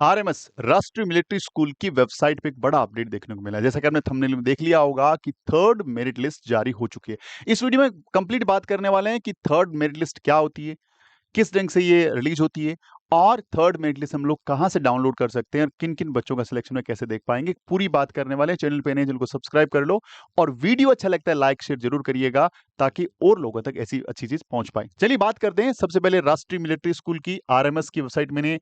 RMS राष्ट्रीय military school की website पे एक बड़ा अपडेट देखने को मिला है। जैसा कि आपने थंबनेल में देख लिया होगा कि थर्ड मेरिट लिस्ट जारी हो चुकी है। इस वीडियो में कंप्लीट बात करने वाले हैं कि थर्ड मेरिट लिस्ट क्या होती है, किस ढंग से ये रिलीज होती है और थर्ड मेरिट लिस्ट हम लोग कहां से डाउनलोड कर सकते हैं और किन किन बच्चों का सिलेक्शन में कैसे देख पाएंगे, पूरी बात करने वाले हैं। चैनल पे नए चैनल को सब्सक्राइब कर लो और वीडियो अच्छा लगता है लाइक शेयर जरूर करिएगा ताकि और लोगों तक ऐसी अच्छी चीज पहुंच पाए। चलिए बात करते हैं सबसे पहले राष्ट्रीय मिलिट्री स्कूल की। आरएमएस की वेबसाइट मैंने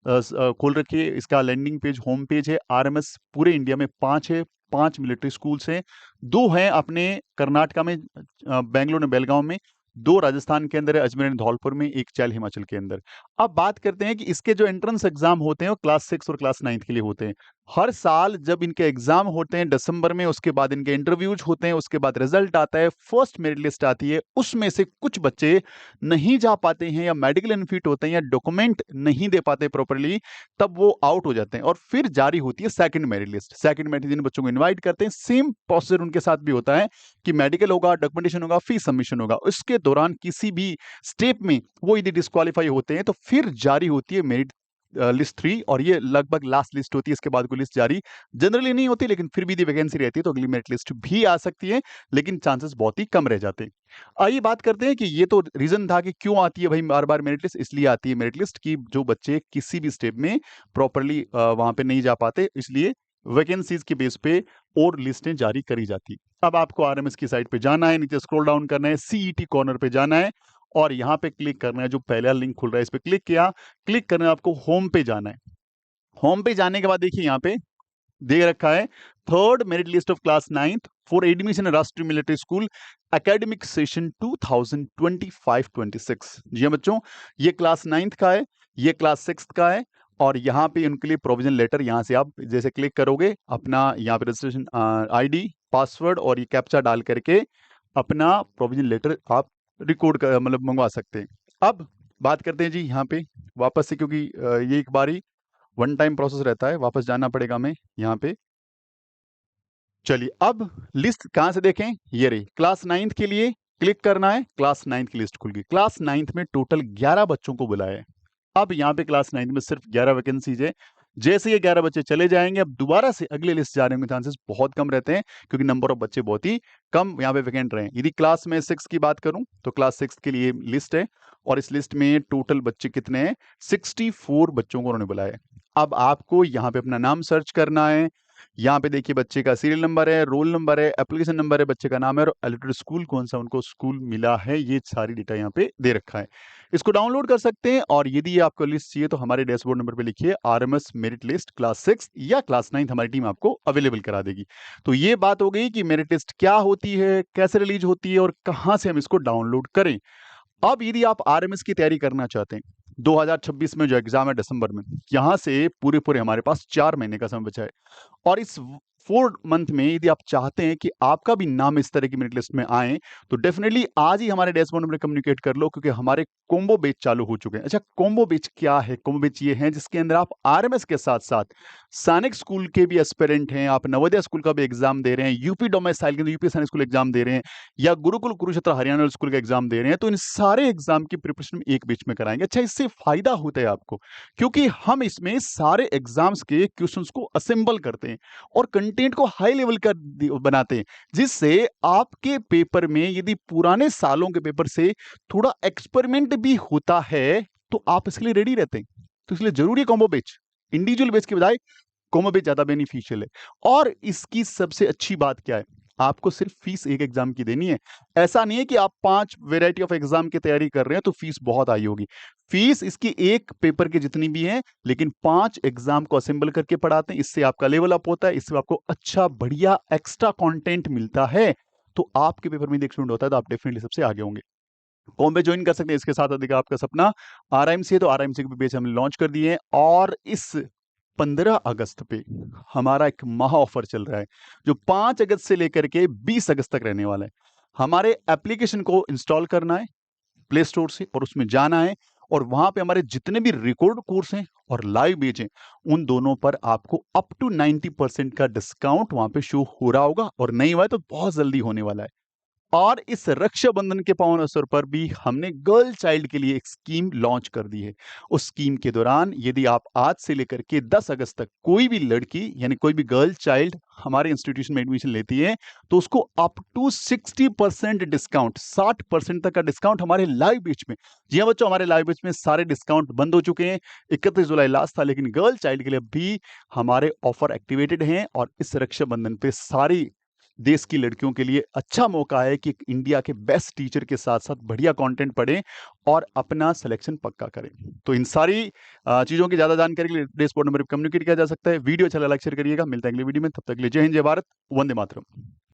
खोल रखी है। इसका लैंडिंग पेज होम पेज है। आरएमएस पूरे इंडिया में 5 है, 5 मिलिट्री स्कूल्स हैं। 2 हैं अपने कर्नाटका में, बेंगलुरु ने बेलगांव में, 2 राजस्थान के अंदर है, अजमेर एंड धौलपुर में, 1 चैल हिमाचल के अंदर। अब बात करते हैं कि इसके जो एंट्रेंस एग्जाम होते हैं वो क्लास 6 और क्लास 9 के लिए होते हैं। हर साल जब इनके एग्जाम होते हैं दिसंबर में, उसके बाद इनके इंटरव्यूज होते हैं, उसके बाद रिजल्ट आता है, फर्स्ट मेरिट लिस्ट आती है। उसमें से कुछ बच्चे नहीं जा पाते हैं या मेडिकल अनफिट होते हैं या डॉक्यूमेंट नहीं दे पाते प्रॉपरली, तब वो आउट हो जाते हैं और फिर जारी होती है second merit list. Second merit जिन बच्चों को इन्वाइट करते हैं, सेम प्रोसीजर उनके साथ भी होता है कि मेडिकल होगा, डॉक्यूमेंटेशन होगा, फीस सबमिशन होगा। उसके दौरान किसी भी स्टेप में वो यदि डिस्क्वालीफाई होते हैं तो फिर जारी होती है मेरिट लिस्ट 3 और ये लगभग लास्ट लिस्ट होती है। इसके बाद कोई लिस्ट जारी जनरली नहीं होती, लेकिन फिर भी यदि वैकेंसी रहती है तो अगली मेरिट लिस्ट भी आ सकती है, लेकिन चांसेस बहुत ही कम रह जाते हैं। आइए बात करते हैं कि ये तो रीजन था कि क्यों आती है भाई बार बार मेरिट लिस्ट। इसलिए आती है मेरिट लिस्ट कि जो बच्चे किसी भी स्टेप में प्रॉपरली वहां पे नहीं जा पाते, इसलिए वैकेंसीज के बेस पे और लिस्टें जारी करी जाती। अब आपको आरएमएस की साइट पे जाना है, नीचे स्क्रॉल डाउन करना है, सीईटी कॉर्नर पे जाना है और यहाँ पे क्लिक करना है। जो पहला लिंक खुल रहा है इस पे क्लिक किया, क्लिक करना है, आपको होम पे जाना है। होम पे जाने के बाद देखिए यहाँ पे दे रखा है third merit list of class 9th for admission राष्ट्रीय मिलिट्री स्कूल एकेडमिक सेशन 2025-26। जी हाँ बच्चों, ये क्लास 9th का है, ये क्लास 6th का है और यहाँ पे उनके लिए प्रोविजन लेटर, यहाँ से आप जैसे क्लिक करोगे अपना यहाँ पे रजिस्ट्रेशन आईडी, पासवर्ड और ये कैप्चा डाल करके अपना प्रोविजन लेटर आप रिकॉर्ड कर मतलब मंगवा सकते हैं। अब बात करते हैं जी यहाँ पे वापस से, क्योंकि ये एक बारी वन टाइम प्रोसेस रहता है, वापस जाना पड़ेगा हमें यहाँ पे। चलिए अब लिस्ट कहां से देखें, ये रही क्लास 9th के लिए क्लिक करना है। क्लास 9th की लिस्ट खुल गई। क्लास 9th में टोटल 11 बच्चों को बुलाया है। अब यहाँ पे क्लास 9th में सिर्फ 11 वैकेंसीज है। जैसे ये 11 बच्चे चले जाएंगे, अब दोबारा से अगले लिस्ट जाने के चांसेस बहुत कम रहते हैं क्योंकि नंबर ऑफ बच्चे बहुत ही कम यहाँ पे वैकेंट रहे हैं। यदि क्लास में 6 की बात करूं तो क्लास 6 के लिए लिस्ट है और इस लिस्ट में टोटल बच्चे कितने हैं, 64 बच्चों को उन्होंने बुलाया है। अब आपको यहाँ पे अपना नाम सर्च करना है। यहाँ पे देखिए बच्चे का सीरियल नंबर है, रोल नंबर है, एप्लीकेशन नंबर है, बच्चे का नाम है और एलिटेड स्कूल कौन सा उनको स्कूल मिला है, ये सारी डेटा यहाँ पे दे रखा है। इसको डाउनलोड कर सकते हैं और यदि ये आपको लिस्ट चाहिए तो हमारे डैशबोर्ड नंबर पे लिखिए आरएमएस मेरिट लिस्ट क्लास 6 या क्लास 9, हमारी टीम आपको अवेलेबल करा देगी। तो ये बात हो गई कि मेरिट लिस्ट क्या होती है, कैसे रिलीज होती है और कहाँ से हम इसको डाउनलोड करें। अब यदि आप आरएमएस की तैयारी करना चाहते हैं 2026 में जो एग्जाम है दिसंबर में, यहां से पूरे पूरे हमारे पास 4 महीने का समय बचा है और इस 4 मंथ में यदि आप चाहते हैं कि आपका भी नाम इस तरह की मेरिट लिस्ट में आए तो डेफिनेटली आज ही हमारे डैशबोर्ड में कम्युनिकेट कर लो, क्योंकि हमारे कॉम्बो बैच चालू हो चुके हैं। अच्छा, कॉम्बो बैच क्या है? कॉम्बो बैच ये है जिसके अंदर आप आरएमएस के साथ साथ सैनिक स्कूल के भी एस्पिरेंट हैं, आप नवोदय स्कूल का भी एग्जाम दे रहे हैं, यूपी डोमेसाइल के यूपी सैनिक स्कूल एग्जाम दे रहे हैं या गुरुकुल कुरुक्षेत्र हरियाणा स्कूल का एग्जाम दे रहे हैं, तो इन सारे एग्जाम की प्रिपरेशन एक बीच में कराएंगे। अच्छा, इससे फायदा होता है आपको क्योंकि हम इसमें सारे एग्जाम्स के क्वेश्चंस को असेंबल करते हैं और कंटेंट को हाई लेवल का बनाते हैं, जिससे आपके पेपर में यदि पुराने सालों के पेपर से थोड़ा एक्सपेरिमेंट भी होता है तो आप इसके लिए रेडी रहते हैं। तो इसलिए जरूरी कॉम्बो बैच, इंडिविजुअल बैच के बजाय कॉम्बो बैच ज्यादा बेनिफिशियल है। और इसकी सबसे अच्छी बात क्या है, आपको सिर्फ फीस एक एग्जाम की देनी है। ऐसा नहीं है कि आप 5 वेराइटी ऑफ एग्जाम की तैयारी कर रहे हैं तो फीस बहुत आई होगी। फीस इसकी एक पेपर की जितनी भी है, लेकिन 5 एग्जाम को असेंबल करके पढ़ाते हैं। इससे आपका लेवल अप होता है, इससे आपको अच्छा बढ़िया एक्स्ट्रा कंटेंट मिलता है। तो आपके पेपर में स्टूडेंट होता है तो आप डेफिनेटली सबसे आगे होंगे। कॉम्बे ज्वाइन कर सकते हैं। इसके साथ अधिक आपका सपना आरएमसी है तो आरएमसी के पेज हमने लॉन्च कर दिए हैं और इस 15 अगस्त पे हमारा एक महा ऑफर चल रहा है जो 5 अगस्त से लेकर के 20 अगस्त तक रहने वाला है। हमारे एप्लीकेशन को इंस्टॉल करना है प्ले स्टोर से और उसमें जाना है और वहां पे हमारे जितने भी रिकॉर्ड कोर्स हैं और लाइव बैच हैं उन दोनों पर आपको अप टू 90% का डिस्काउंट वहां पे शो हो रहा होगा और नहीं हुआ है तो बहुत जल्दी होने वाला है। और इस रक्षाबंधन के पावन अवसर पर भी हमने गर्ल चाइल्ड के लिए एक स्कीम लॉन्च कर दी है। उस स्कीम के दौरान यदि आप आज से लेकर के 10 अगस्त तक कोई भी लड़की यानी कोई भी गर्ल चाइल्ड हमारे इंस्टीट्यूशन में एडमिशन लेती है तो उसको अप टू 60% डिस्काउंट, 60% तक का डिस्काउंट हमारे लाइव बैच में। जी हाँ बच्चों, हमारे लाइव बैच में सारे डिस्काउंट बंद हो चुके हैं। 31 जुलाई लास्ट था, लेकिन गर्ल चाइल्ड के लिए भी हमारे ऑफर एक्टिवेटेड हैं और इस रक्षाबंधन पे सारी देश की लड़कियों के लिए अच्छा मौका है कि इंडिया के बेस्ट टीचर के साथ साथ बढ़िया कंटेंट पढ़ें और अपना सिलेक्शन पक्का करें। तो इन सारी चीज़ों की ज़्यादा जानकारी के लिए डैशबोर्ड नंबर पर कम्युनिकेट किया जा सकता है। वीडियो अच्छा लगा लाइक शेयर करिएगा। मिलता है अगली वीडियो में, तब तक के लिए जय हिंद, जय भारत, वंदे मातरम।